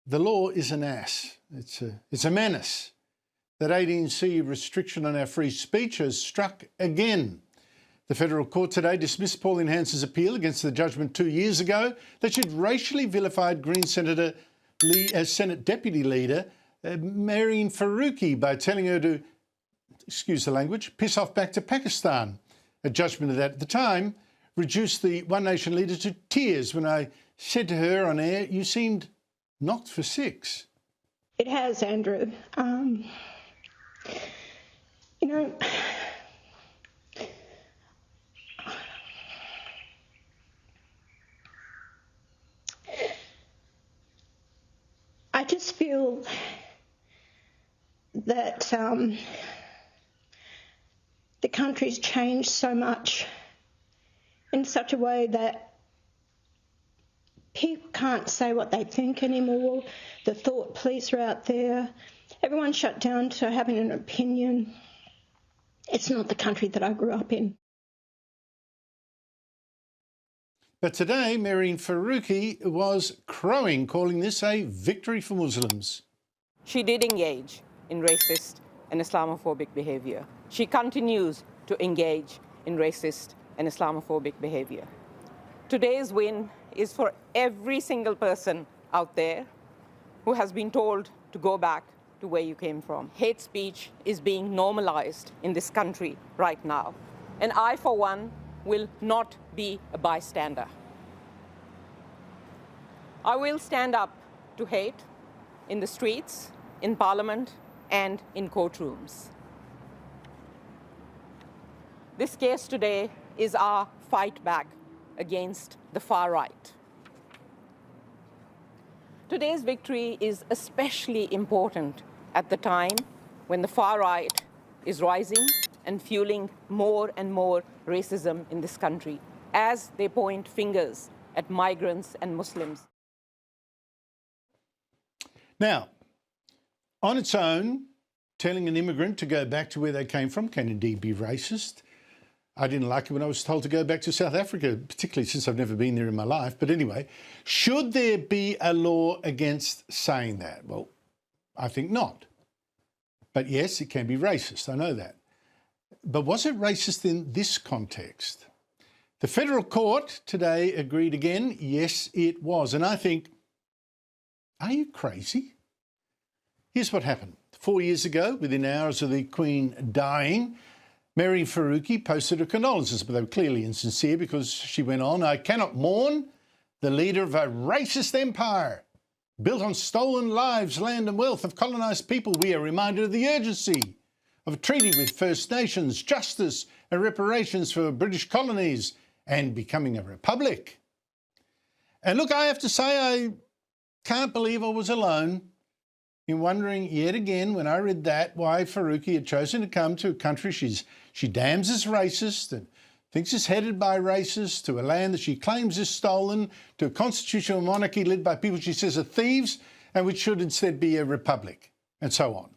The law is an ass. It's a menace. That 18C restriction on our free speech has struck again. The federal court today dismissed Pauline Hanson's appeal against the judgment 2 years ago that she'd racially vilified Greens Senator Senate Deputy Leader Mehreen Faruqi by telling her to, excuse the language, piss off back to Pakistan. A judgment that at the time reduced the One Nation leader to tears when I said to her on air, "You seemed knocked for six." It has, Andrew. You know, I just feel that the country's changed so much in such a way that people can't say what they think anymore. The thought police are out there. Everyone's shut down to having an opinion. It's not the country that I grew up in. But today, Mehreen Faruqi was crowing, calling this a victory for Muslims. She did engage in racist and Islamophobic behaviour. She continues to engage in racist and Islamophobic behaviour. Today's win is for every single person out there who has been told to go back to where you came from. Hate speech is being normalized in this country right now. And I, for one, will not be a bystander. I will stand up to hate in the streets, in Parliament, and in courtrooms. This case today is our fight back against the far right. Today's victory is especially important at the time when the far right is rising and fueling more and more racism in this country as they point fingers at migrants and Muslims. Now, on its own, telling an immigrant to go back to where they came from can indeed be racist. I didn't like it when I was told to go back to South Africa, particularly since I've never been there in my life. But anyway, should there be a law against saying that? Well, I think not. But yes, it can be racist, I know that. But was it racist in this context? The federal court today agreed again, yes, it was. And I think, are you crazy? Here's what happened. 4 years ago, within hours of the Queen dying, Mehreen Faruqi posted her condolences, but they were clearly insincere because she went on, "I cannot mourn the leader of a racist empire built on stolen lives, land and wealth of colonised people. We are reminded of the urgency of a treaty with First Nations, justice and reparations for British colonies and becoming a republic." And look, I have to say, I can't believe I was alone in wondering yet again when I read that why Farooqi had chosen to come to a country she damns as racist and thinks is headed by racists, to a land that she claims is stolen, to a constitutional monarchy led by people she says are thieves and which should instead be a republic, and so on.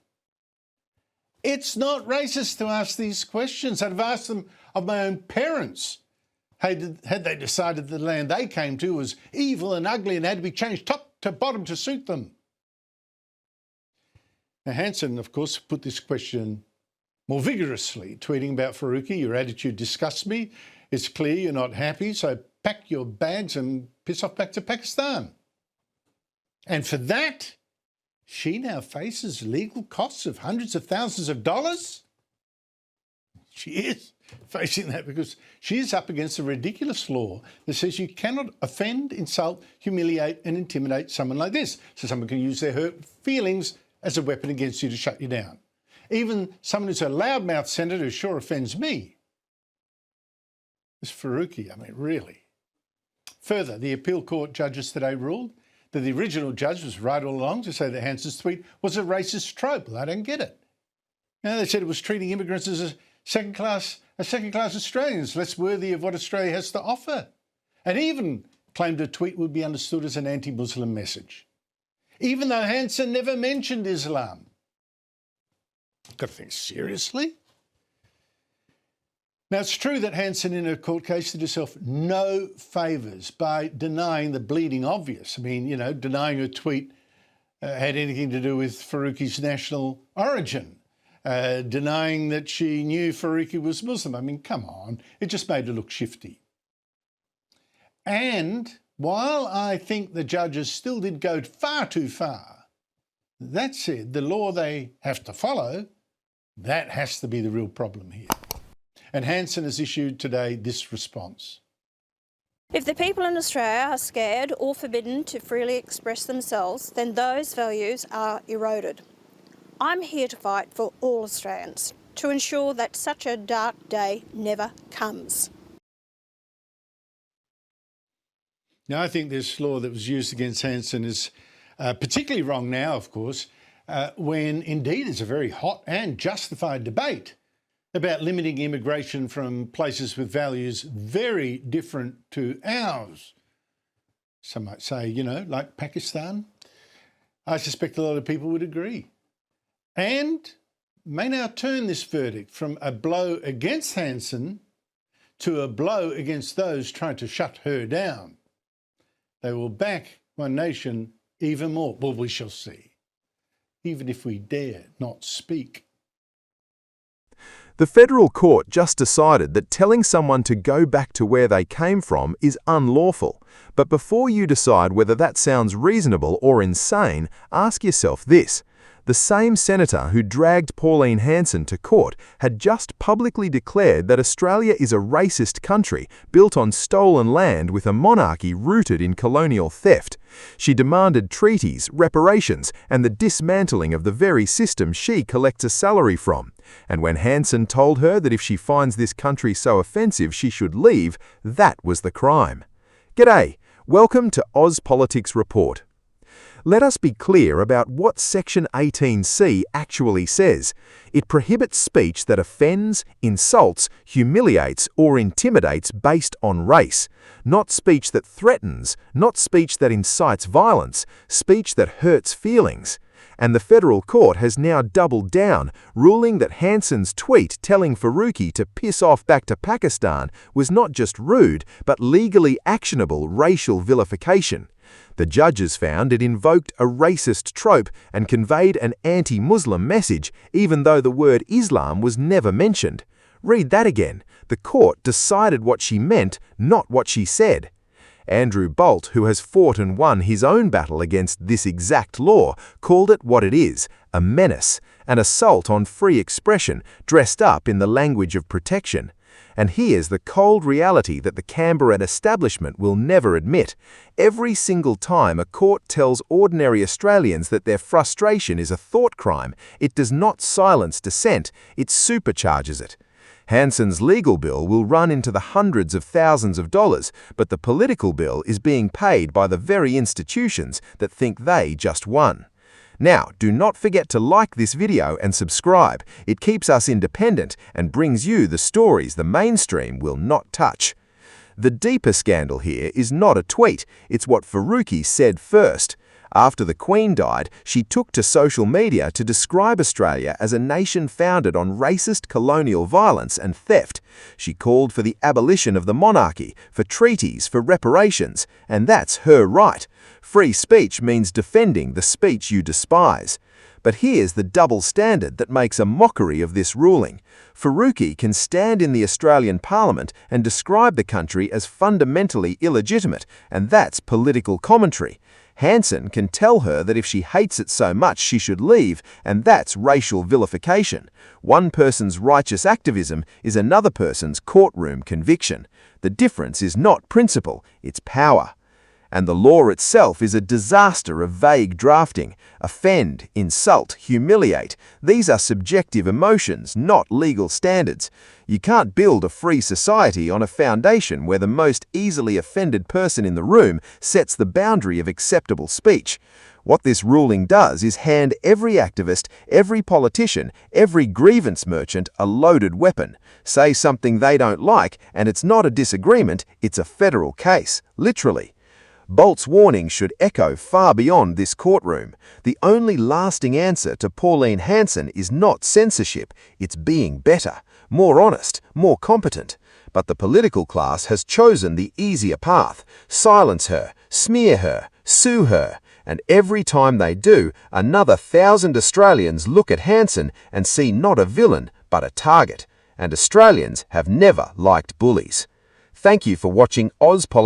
It's not racist to ask these questions. I'd have asked them of my own parents had they decided the land they came to was evil and ugly and had to be changed top to bottom to suit them. Now, Hanson, of course, put this question more vigorously, tweeting about Faruqi, "Your attitude disgusts me. It's clear you're not happy, so pack your bags and piss off back to Pakistan." And for that, she now faces legal costs of hundreds of thousands of dollars. She is facing that because she is up against a ridiculous law that says you cannot offend, insult, humiliate and intimidate someone like this. So someone can use their hurt feelings as a weapon against you to shut you down. Even someone who's a loudmouth senator who sure offends me. This Faruqi, I mean, really. Further, the appeal court judges today ruled that the original judge was right all along to say that Hanson's tweet was a racist trope. Well, I don't get it. They said it was treating immigrants as second-class Australians, less worthy of what Australia has to offer, and even claimed a tweet would be understood as an anti-Muslim message, even though Hanson never mentioned Islam. Got to think seriously. Now, it's true that Hanson, in her court case, did herself no favours by denying the bleeding obvious. I mean, you know, denying her tweet had anything to do with Faruqi's national origin, denying that she knew Farooqi was Muslim. I mean, come on, it just made her look shifty. And while I think the judges still did go far too far, that said, the law they have to follow, that has to be the real problem here. And Hanson has issued today this response. If the people in Australia are scared or forbidden to freely express themselves, then those values are eroded. I'm here to fight for all Australians, to ensure that such a dark day never comes. Now, I think this law that was used against Hanson is particularly wrong now, of course, when indeed it's a very hot and justified debate about limiting immigration from places with values very different to ours. Some might say, you know, like Pakistan. I suspect a lot of people would agree. And may now turn this verdict from a blow against Hanson to a blow against those trying to shut her down. They will back One Nation even more. Well, we shall see, even if we dare not speak. The federal court just decided that telling someone to go back to where they came from is unlawful. But before you decide whether that sounds reasonable or insane, ask yourself this. The same senator who dragged Pauline Hanson to court had just publicly declared that Australia is a racist country built on stolen land with a monarchy rooted in colonial theft. She demanded treaties, reparations, and the dismantling of the very system she collects a salary from. And when Hanson told her that if she finds this country so offensive she should leave, that was the crime. G'day, welcome to Oz Politics Report. Let us be clear about what Section 18C actually says. It prohibits speech that offends, insults, humiliates, or intimidates based on race. Not speech that threatens, not speech that incites violence, speech that hurts feelings. And the federal court has now doubled down, ruling that Hanson's tweet telling Farooqi to piss off back to Pakistan was not just rude, but legally actionable racial vilification. The judges found it invoked a racist trope and conveyed an anti-Muslim message, even though the word Islam was never mentioned. Read that again. The court decided what she meant, not what she said. Andrew Bolt, who has fought and won his own battle against this exact law, called it what it is, a menace, an assault on free expression dressed up in the language of protection. And here's the cold reality that the Canberra establishment will never admit. Every single time a court tells ordinary Australians that their frustration is a thought crime, it does not silence dissent, it supercharges it. Hanson's legal bill will run into the hundreds of thousands of dollars, but the political bill is being paid by the very institutions that think they just won. Now, do not forget to like this video and subscribe. It keeps us independent and brings you the stories the mainstream will not touch. The deeper scandal here is not a tweet, it's what Farooqi said first. After the Queen died, she took to social media to describe Australia as a nation founded on racist colonial violence and theft. She called for the abolition of the monarchy, for treaties, for reparations, and that's her right. Free speech means defending the speech you despise. But here's the double standard that makes a mockery of this ruling. Farooqi can stand in the Australian Parliament and describe the country as fundamentally illegitimate, and that's political commentary. Hanson can tell her that if she hates it so much she should leave, and that's racial vilification. One person's righteous activism is another person's courtroom conviction. The difference is not principle, it's power. And the law itself is a disaster of vague drafting. Offend, insult, humiliate. These are subjective emotions, not legal standards. You can't build a free society on a foundation where the most easily offended person in the room sets the boundary of acceptable speech. What this ruling does is hand every activist, every politician, every grievance merchant a loaded weapon. Say something they don't like, and it's not a disagreement, it's a federal case, literally. Bolt's warning should echo far beyond this courtroom. The only lasting answer to Pauline Hanson is not censorship, it's being better, more honest, more competent. But the political class has chosen the easier path. Silence her, smear her, sue her. and every time they do, another 1,000 Australians look at Hanson and see not a villain, but a target. And Australians have never liked bullies. Thank you for watching Oz Politics.